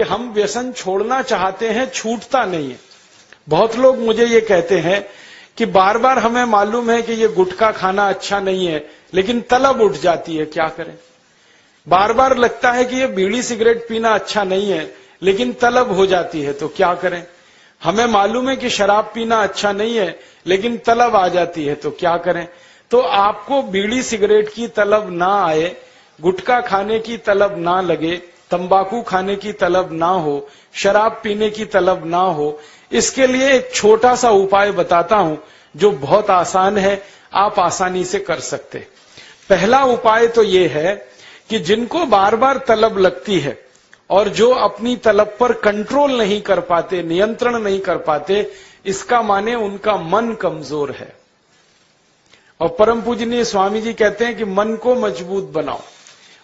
हम व्यसन छोड़ना चाहते हैं, छूटता नहीं है। बहुत लोग मुझे ये कहते हैं कि बार बार हमें मालूम है कि ये गुटखा खाना अच्छा नहीं है, लेकिन तलब उठ जाती है, क्या करें। बार बार लगता है कि ये बीड़ी सिगरेट पीना अच्छा नहीं है, लेकिन तलब हो जाती है, तो क्या करें। हमें मालूम है कि शराब पीना अच्छा नहीं है, लेकिन तलब आ जाती है, तो क्या करें। तो आपको बीड़ी सिगरेट की तलब ना आए, गुटखा खाने की तलब ना लगे, तंबाकू खाने की तलब ना हो, शराब पीने की तलब ना हो, इसके लिए एक छोटा सा उपाय बताता हूं जो बहुत आसान है, आप आसानी से कर सकते। पहला उपाय तो ये है कि जिनको बार बार तलब लगती है और जो अपनी तलब पर कंट्रोल नहीं कर पाते, नियंत्रण नहीं कर पाते, इसका माने उनका मन कमजोर है। और परम पूजनीय स्वामी जी कहते हैं कि मन को मजबूत बनाओ।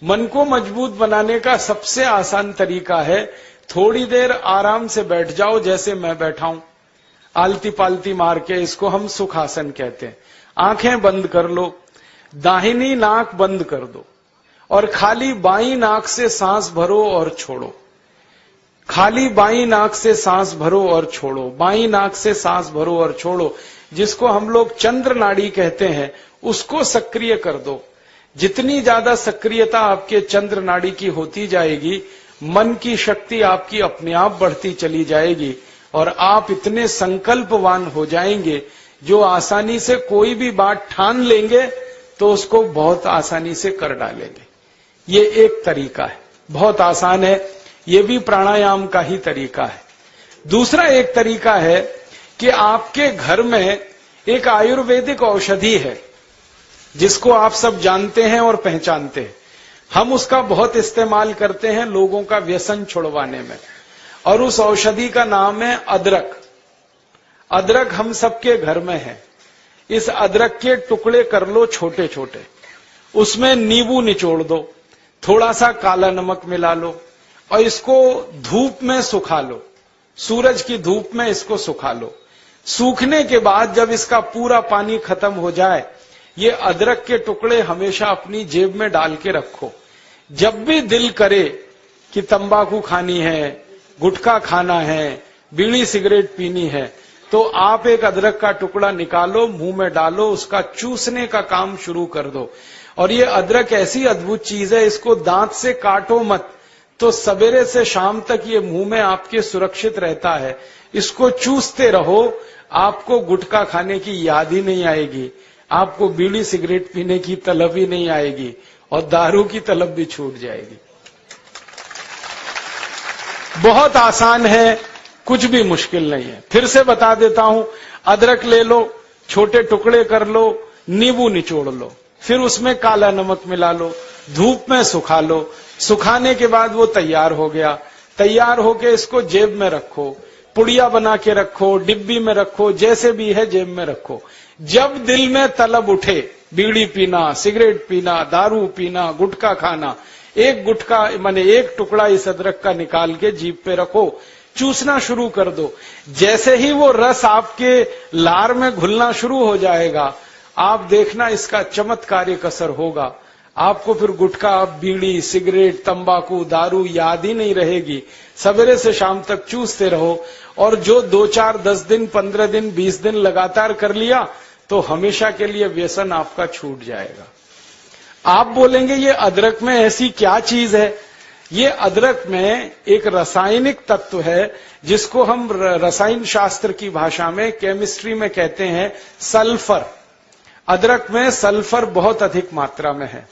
मन को मजबूत बनाने का सबसे आसान तरीका है, थोड़ी देर आराम से बैठ जाओ, जैसे मैं बैठा हूं, आलती पालती मार के, इसको हम सुखासन कहते हैं। आंखें बंद कर लो, दाहिनी नाक बंद कर दो और खाली बाईं नाक से सांस भरो और छोड़ो। खाली बाईं नाक से सांस भरो और छोड़ो, बाईं नाक से सांस भरो और छोड़ो। जिसको हम लोग चंद्र नाड़ी कहते हैं, उसको सक्रिय कर दो। जितनी ज्यादा सक्रियता आपके चंद्र नाड़ी की होती जाएगी, मन की शक्ति आपकी अपने आप बढ़ती चली जाएगी और आप इतने संकल्पवान हो जाएंगे जो आसानी से कोई भी बात ठान लेंगे तो उसको बहुत आसानी से कर डालेंगे। ये एक तरीका है, बहुत आसान है, ये भी प्राणायाम का ही तरीका है। दूसरा एक तरीका है कि आपके घर में एक आयुर्वेदिक औषधि है जिसको आप सब जानते हैं और पहचानते हैं। हम उसका बहुत इस्तेमाल करते हैं लोगों का व्यसन छुड़वाने में, और उस औषधि का नाम है अदरक। अदरक हम सबके घर में है। इस अदरक के टुकड़े कर लो छोटे छोटे, उसमें नींबू निचोड़ दो, थोड़ा सा काला नमक मिला लो और इसको धूप में सुखा लो, सूरज की धूप में इसको सुखा लो। सूखने के बाद जब इसका पूरा पानी खत्म हो जाए, ये अदरक के टुकड़े हमेशा अपनी जेब में डाल के रखो। जब भी दिल करे कि तंबाकू खानी है, गुटखा खाना है, बीड़ी सिगरेट पीनी है, तो आप एक अदरक का टुकड़ा निकालो, मुंह में डालो, उसका चूसने का काम शुरू कर दो। और ये अदरक ऐसी अद्भुत चीज है, इसको दांत से काटो मत, तो सवेरे से शाम तक ये मुंह में आपके सुरक्षित रहता है। इसको चूसते रहो, आपको गुटखा खाने की याद ही नहीं आएगी, आपको बीड़ी सिगरेट पीने की तलब ही नहीं आएगी और दारू की तलब भी छूट जाएगी। बहुत आसान है, कुछ भी मुश्किल नहीं है। फिर से बता देता हूं, अदरक ले लो, छोटे टुकड़े कर लो, नींबू निचोड़ लो, फिर उसमें काला नमक मिला लो, धूप में सुखा लो। सुखाने के बाद वो तैयार हो गया। तैयार होके इसको जेब में रखो, पुड़िया बना के रखो, डिब्बी में रखो, जैसे भी है जेब में रखो। जब दिल में तलब उठे, बीड़ी पीना, सिगरेट पीना, दारू पीना, गुटखा खाना, एक गुटखा माने एक टुकड़ा इस अदरक का निकाल के जीभ पे रखो, चूसना शुरू कर दो। जैसे ही वो रस आपके लार में घुलना शुरू हो जाएगा, आप देखना इसका चमत्कारिक असर होगा। आपको फिर गुटखा, बीड़ी, सिगरेट, तंबाकू, दारू याद ही नहीं रहेगी। सवेरे से शाम तक चूसते रहो, और जो 2, 4, 10 दिन, 15 दिन, 20 दिन लगातार कर लिया तो हमेशा के लिए व्यसन आपका छूट जाएगा। आप बोलेंगे ये अदरक में ऐसी क्या चीज है? ये अदरक में एक रासायनिक तत्व है जिसको हम रसायन शास्त्र की भाषा में, केमिस्ट्री में कहते हैं सल्फर। अदरक में सल्फर बहुत अधिक मात्रा में है।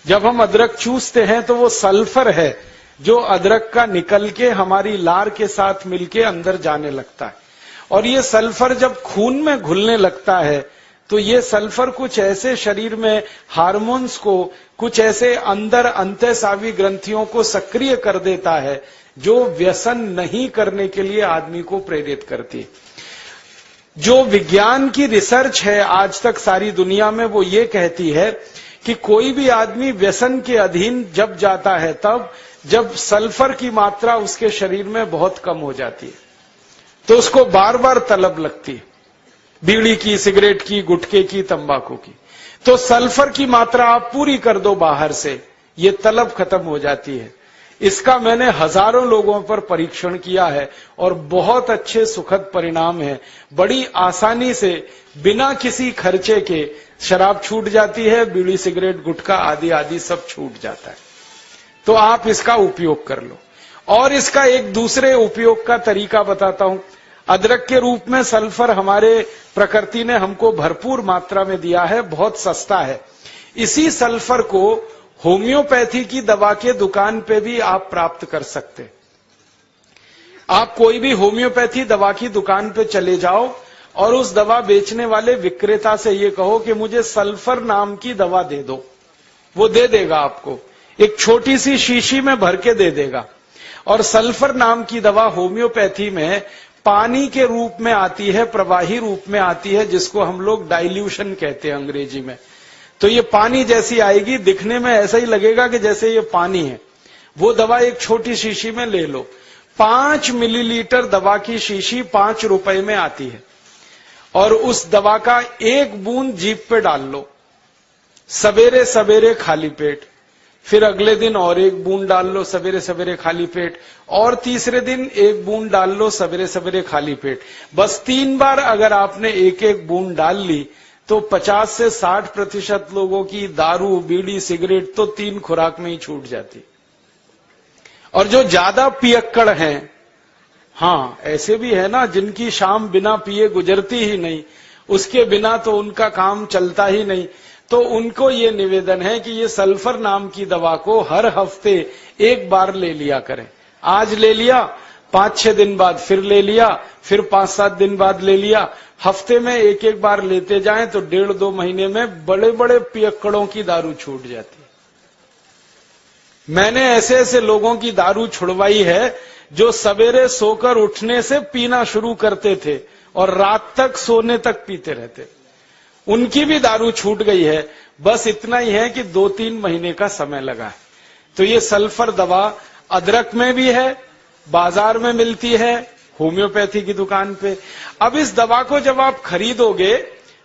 जब हम अदरक चूसते हैं तो वो सल्फर है जो अदरक का निकल के हमारी लार के साथ मिलके अंदर जाने लगता है। और ये सल्फर जब खून में घुलने लगता है तो ये सल्फर कुछ ऐसे शरीर में हार्मोन्स को, कुछ ऐसे अंदर अंतःस्रावी ग्रंथियों को सक्रिय कर देता है जो व्यसन नहीं करने के लिए आदमी को प्रेरित करती है। जो विज्ञान की रिसर्च है आज तक सारी दुनिया में, वो ये कहती है कि कोई भी आदमी व्यसन के अधीन जब जाता है तब जब सल्फर की मात्रा उसके शरीर में बहुत कम हो जाती है, तो उसको बार बार तलब लगती है, बीड़ी की, सिगरेट की, गुटखे की, तंबाकू की। तो सल्फर की मात्रा आप पूरी कर दो बाहर से, ये तलब खत्म हो जाती है। इसका मैंने हजारों लोगों पर परीक्षण किया है और बहुत अच्छे सुखद परिणाम हैं। बड़ी आसानी से बिना किसी खर्चे के शराब छूट जाती है, बीड़ी सिगरेट गुटखा आदि आदि सब छूट जाता है। तो आप इसका उपयोग कर लो। और इसका एक दूसरे उपयोग का तरीका बताता हूं। अदरक के रूप में सल्फर हमारे प्रकृति ने हमको भरपूर मात्रा में दिया है, बहुत सस्ता है। इसी सल्फर को होम्योपैथी की दवा के दुकान पे भी आप प्राप्त कर सकते हैं। आप कोई भी होम्योपैथी दवा की दुकान पे चले जाओ और उस दवा बेचने वाले विक्रेता से ये कहो कि मुझे सल्फर नाम की दवा दे दो, वो दे देगा आपको। एक छोटी सी शीशी में भर के दे देगा। और सल्फर नाम की दवा होम्योपैथी में पानी के रूप में आती है, प्रवाही रूप में आती है, जिसको हम लोग डाइल्यूशन कहते हैं अंग्रेजी में। तो ये पानी जैसी आएगी, दिखने में ऐसा ही लगेगा कि जैसे ये पानी है। वो दवा एक छोटी शीशी में ले लो। 5 मिलीलीटर दवा की शीशी 5 रुपए में आती है। और उस दवा का 1 बूंद जीभ पे डाल लो, सवेरे सवेरे खाली पेट। फिर अगले दिन और 1 बूंद डाल लो, सवेरे सवेरे खाली पेट। और तीसरे दिन 1 बूंद डाल लो, सवेरे सवेरे खाली पेट। बस 3 बार अगर आपने 1-1 बूंद डाल ली तो 50 से 60% लोगों की दारू बीड़ी सिगरेट तो 3 खुराक में ही छूट जाती। और जो ज्यादा पियक्कड़ हैं, हाँ ऐसे भी है ना जिनकी शाम बिना पिए गुजरती ही नहीं, उसके बिना तो उनका काम चलता ही नहीं, तो उनको ये निवेदन है कि ये सल्फर नाम की दवा को हर हफ्ते 1 बार ले लिया करें। आज ले लिया, 5-6 दिन बाद फिर ले लिया, फिर 5-7 दिन बाद ले लिया। हफ्ते में 1-1 बार लेते जाएं तो 1.5-2 महीने में बड़े बड़े पियक्कड़ों की दारू छूट जाती है। मैंने ऐसे ऐसे लोगों की दारू छुड़वाई है जो सवेरे सोकर उठने से पीना शुरू करते थे और रात तक सोने तक पीते रहते। उनकी भी दारू छूट गई है। बस इतना ही है कि 2-3 महीने का समय लगा है। तो ये सल्फर दवा अदरक में भी है, बाजार में मिलती है, होम्योपैथी की दुकान पे। अब इस दवा को जब आप खरीदोगे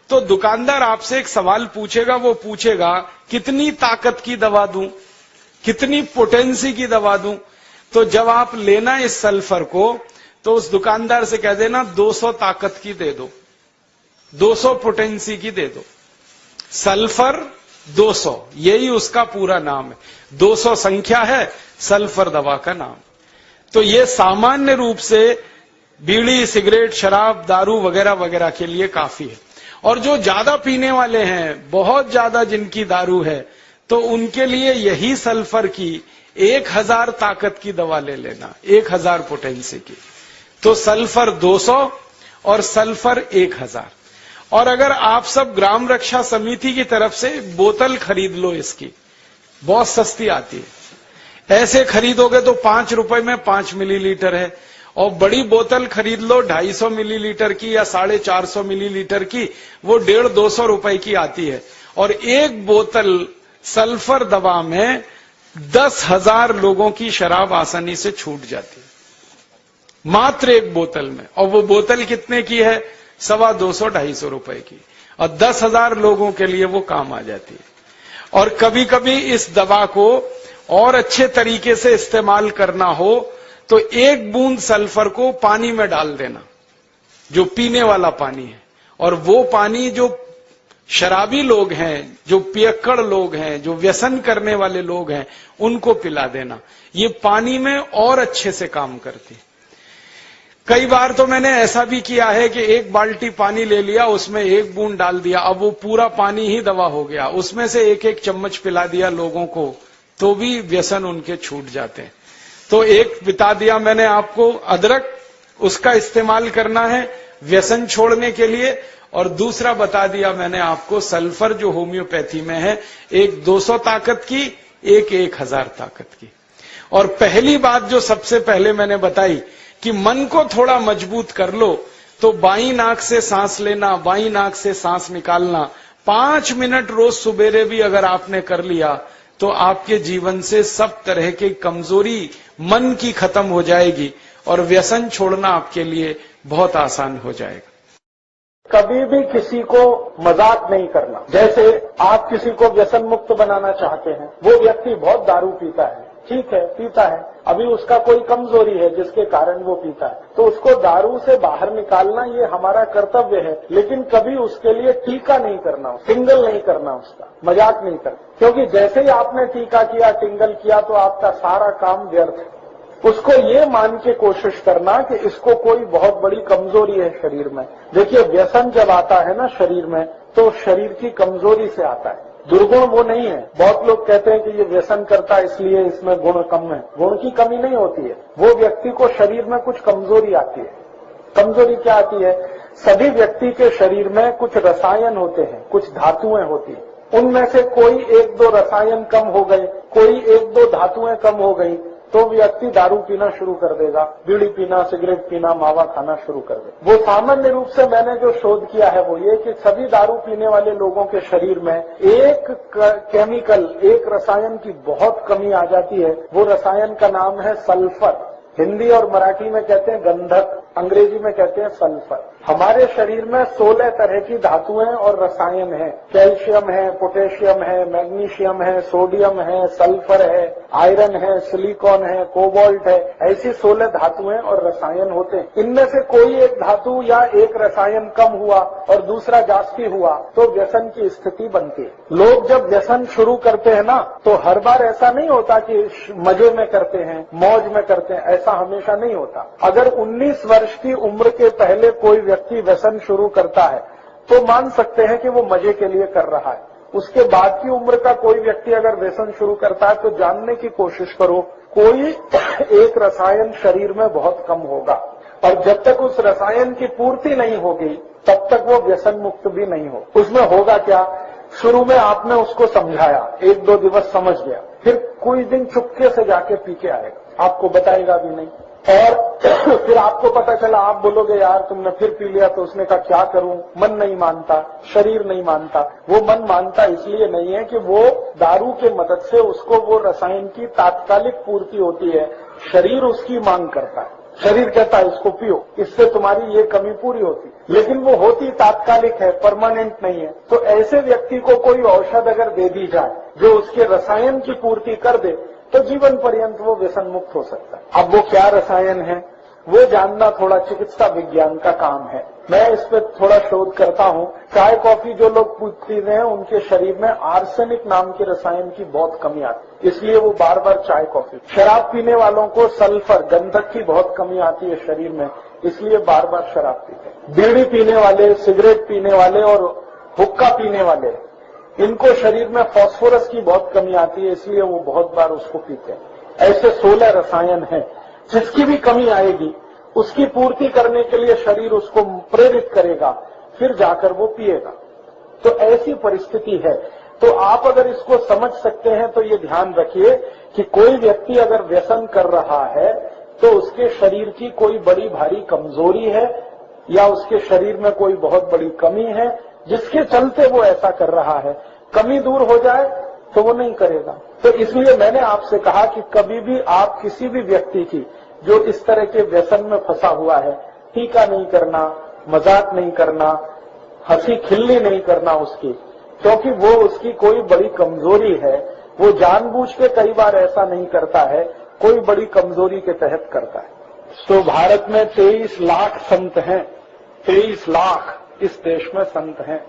तो दुकानदार आपसे एक सवाल पूछेगा। वो पूछेगा कितनी ताकत की दवा दूं, कितनी पोटेंसी की दवा दूं। तो जब आप लेना इस सल्फर को तो उस दुकानदार से कह देना 200 ताकत की दे दो, 200 पोटेंसी की दे दो। सल्फर 200, यही उसका पूरा नाम है। 200 संख्या है सल्फर दवा का नाम। तो ये सामान्य रूप से बीड़ी सिगरेट शराब दारू वगैरह वगैरह के लिए काफी है। और जो ज्यादा पीने वाले हैं, बहुत ज्यादा जिनकी दारू है, तो उनके लिए यही सल्फर की 1000 ताकत की दवा ले लेना, 1000 पोटेंसी की। तो सल्फर 200 और सल्फर 1000। और अगर आप सब ग्राम रक्षा समिति की तरफ से बोतल खरीद लो, इसकी बहुत सस्ती आती है। ऐसे खरीदोगे तो 5 रुपए में 5 मिलीलीटर है। और बड़ी बोतल खरीद लो 250 मिलीलीटर की या 450 मिलीलीटर की, वो 150-200 रुपए की आती है। और एक बोतल सल्फर दवा में 10,000 लोगों की शराब आसानी से छूट जाती है, मात्र एक बोतल में। और वो बोतल कितने की है? 250-250 रुपए की। और 10,000 लोगों के लिए वो काम आ जाती है। और कभी कभी इस दवा को और अच्छे तरीके से इस्तेमाल करना हो तो 1 बूंद सल्फर को पानी में डाल देना, जो पीने वाला पानी है। और वो पानी जो शराबी लोग हैं, जो पियक्कड़ लोग हैं, जो व्यसन करने वाले लोग हैं, उनको पिला देना। ये पानी में और अच्छे से काम करती। कई बार तो मैंने ऐसा भी किया है कि 1 बाल्टी पानी ले लिया, उसमें 1 बूंद डाल दिया, अब वो पूरा पानी ही दवा हो गया। उसमें से 1-1 चम्मच पिला दिया लोगों को, तो भी व्यसन उनके छूट जाते हैं। तो एक बता दिया मैंने आपको अदरक, उसका इस्तेमाल करना है व्यसन छोड़ने के लिए। और दूसरा बता दिया मैंने आपको सल्फर, जो होम्योपैथी में है, एक 200 ताकत की, एक 1000 ताकत की। और पहली बात जो सबसे पहले मैंने बताई कि मन को थोड़ा मजबूत कर लो, तो बाईं नाक से सांस लेना, बाईं नाक से सांस निकालना 5 मिनट रोज सुबेरे भी अगर आपने कर लिया तो आपके जीवन से सब तरह की कमजोरी मन की खत्म हो जाएगी और व्यसन छोड़ना आपके लिए बहुत आसान हो जाएगा। कभी भी किसी को मजाक नहीं करना। जैसे आप किसी को व्यसन मुक्त बनाना चाहते हैं, वो व्यक्ति बहुत दारू पीता है, ठीक है, पीता है, अभी उसका कोई कमजोरी है जिसके कारण वो पीता है, तो उसको दारू से बाहर निकालना ये हमारा कर्तव्य है, लेकिन कभी उसके लिए टीका नहीं करना, टिंगल नहीं करना, उसका मजाक नहीं करना, क्योंकि जैसे ही आपने टीका किया, टिंगल किया, तो आपका सारा काम व्यर्थ है। उसको ये मान के कोशिश करना कि इसको कोई बहुत बड़ी कमजोरी है शरीर में। देखिए, व्यसन जब आता है ना शरीर में, तो शरीर की कमजोरी से आता है, दुर्गुण वो नहीं है। बहुत लोग कहते हैं कि ये व्यसन करता है इसलिए इसमें गुण कम है। गुण की कमी नहीं होती है, वो व्यक्ति को शरीर में कुछ कमजोरी आती है। कमजोरी क्या आती है? सभी व्यक्ति के शरीर में कुछ रसायन होते हैं, कुछ धातुएं होती हैं, उनमें से कोई एक दो रसायन कम हो गए, कोई एक दो धातुएं कम हो गई, तो व्यक्ति दारू पीना शुरू कर देगा, बीड़ी पीना, सिगरेट पीना, मावा खाना शुरू कर देगा। वो सामान्य रूप से मैंने जो शोध किया है वो ये कि सभी दारू पीने वाले लोगों के शरीर में एक केमिकल, एक रसायन की बहुत कमी आ जाती है। वो रसायन का नाम है सल्फर। हिंदी और मराठी में कहते हैं गंधक, अंग्रेजी में कहते हैं सल्फर। हमारे शरीर में 16 तरह की धातुएं और रसायन हैं। कैल्शियम है, पोटेशियम है, मैग्नीशियम है, सोडियम है, सल्फर है, आयरन है, सिलिकॉन है, कोबाल्ट है। ऐसी 16 धातुएं और रसायन होते हैं। इनमें से कोई एक धातु या एक रसायन कम हुआ और दूसरा जास्ती हुआ तो व्यसन की स्थिति बनती है। लोग जब व्यसन शुरू करते हैं ना, तो हर बार ऐसा नहीं होता कि मजे में करते हैं, मौज में करते हैं, ऐसा हमेशा नहीं होता। अगर 19 वर्ष की उम्र के पहले कोई व्यक्ति व्यसन शुरू करता है तो मान सकते हैं कि वो मजे के लिए कर रहा है। उसके बाद की उम्र का कोई व्यक्ति अगर व्यसन शुरू करता है तो जानने की कोशिश करो, कोई एक रसायन शरीर में बहुत कम होगा, और जब तक उस रसायन की पूर्ति नहीं होगी तब तक वो व्यसन मुक्त भी नहीं हो। उसमें होगा क्या? शुरू में आपने उसको समझाया, 1-2 दिवस समझ गया, फिर कोई दिन चुपके से जाके पी के आएगा, आपको बताएगा भी नहीं, और फिर आपको पता चला, आप बोलोगे यार तुमने फिर पी लिया, तो उसने कहा क्या करूं, मन नहीं मानता, शरीर नहीं मानता। वो मन मानता इसलिए नहीं है कि वो दारू के मदद से उसको वो रसायन की तात्कालिक पूर्ति होती है, शरीर उसकी मांग करता है। शरीर कहता है इसको पियो, इससे तुम्हारी ये कमी पूरी होती, लेकिन वो होती तात्कालिक है, परमानेंट नहीं है। तो ऐसे व्यक्ति को कोई औषध अगर दे दी जाए जो उसके रसायन की पूर्ति कर दे, तो जीवन पर्यंत वो व्यसन मुक्त हो सकता है। अब वो क्या रसायन है वो जानना थोड़ा चिकित्सा विज्ञान का काम है। मैं इस पर थोड़ा शोध करता हूँ। चाय कॉफी जो लोग पीते हैं उनके शरीर में आर्सेनिक नाम के रसायन की बहुत कमी आती है, इसलिए वो बार बार चाय कॉफी। शराब पीने वालों को सल्फर, गंधक की बहुत कमी आती है शरीर में, इसलिए बार बार शराब पीते हैं। बीड़ी पीने वाले, सिगरेट पीने वाले और हुक्का पीने वाले, इनको शरीर में फास्फोरस की बहुत कमी आती है, इसलिए वो बहुत बार उसको पीते हैं। ऐसे 16 रसायन हैं, जिसकी भी कमी आएगी उसकी पूर्ति करने के लिए शरीर उसको प्रेरित करेगा, फिर जाकर वो पिएगा। तो ऐसी परिस्थिति है। तो आप अगर इसको समझ सकते हैं तो ये ध्यान रखिए कि कोई व्यक्ति अगर व्यसन कर रहा है तो उसके शरीर की कोई बड़ी भारी कमजोरी है या उसके शरीर में कोई बहुत बड़ी कमी है जिसके चलते वो ऐसा कर रहा है। कमी दूर हो जाए तो वो नहीं करेगा। तो इसलिए मैंने आपसे कहा कि कभी भी आप किसी भी व्यक्ति की जो इस तरह के व्यसन में फंसा हुआ है, टीका नहीं करना, मजाक नहीं करना, हंसी खिल्ली नहीं करना उसकी, क्योंकि वो उसकी कोई बड़ी कमजोरी है। वो जानबूझ के कई बार ऐसा नहीं करता है, कोई बड़ी कमजोरी के तहत करता है। तो भारत में 23 लाख संत हैं, 23 लाख इस देश में संत हैं।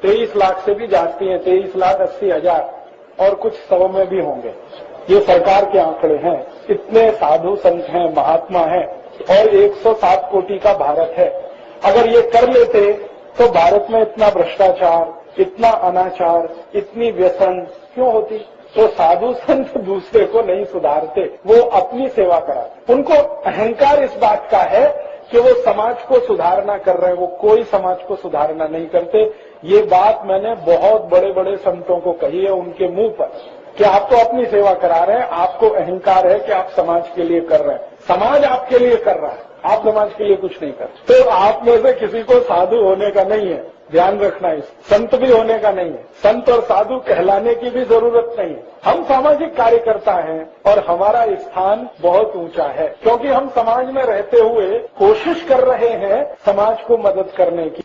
23 लाख से भी जाती हैं, 23,80,000 और कुछ 100 में भी होंगे। ये सरकार के आंकड़े हैं। इतने साधु संत हैं, महात्मा हैं, और 107 कोटि का भारत है। अगर ये कर लेते तो भारत में इतना भ्रष्टाचार, इतना अनाचार, इतनी व्यसन क्यों होती? तो साधु संत दूसरे को नहीं सुधारते, वो अपनी सेवा कराते। उनको अहंकार इस बात का है कि वो समाज को सुधारना कर रहे हैं, वो कोई समाज को सुधारना नहीं करते। ये बात मैंने बहुत बड़े बड़े संतों को कही है उनके मुंह पर कि आप तो अपनी सेवा करा रहे हैं, आपको अहंकार है कि आप समाज के लिए कर रहे हैं। समाज आपके लिए कर रहा है, आप समाज के लिए कुछ नहीं कर। तो आप में से किसी को साधु होने का नहीं है, ध्यान रखना। इस संत भी होने का नहीं है, संत और साधु कहलाने की भी जरूरत नहीं है। हम सामाजिक कार्यकर्ता हैं और हमारा स्थान बहुत ऊंचा है, क्योंकि हम समाज में रहते हुए कोशिश कर रहे हैं समाज को मदद करने की।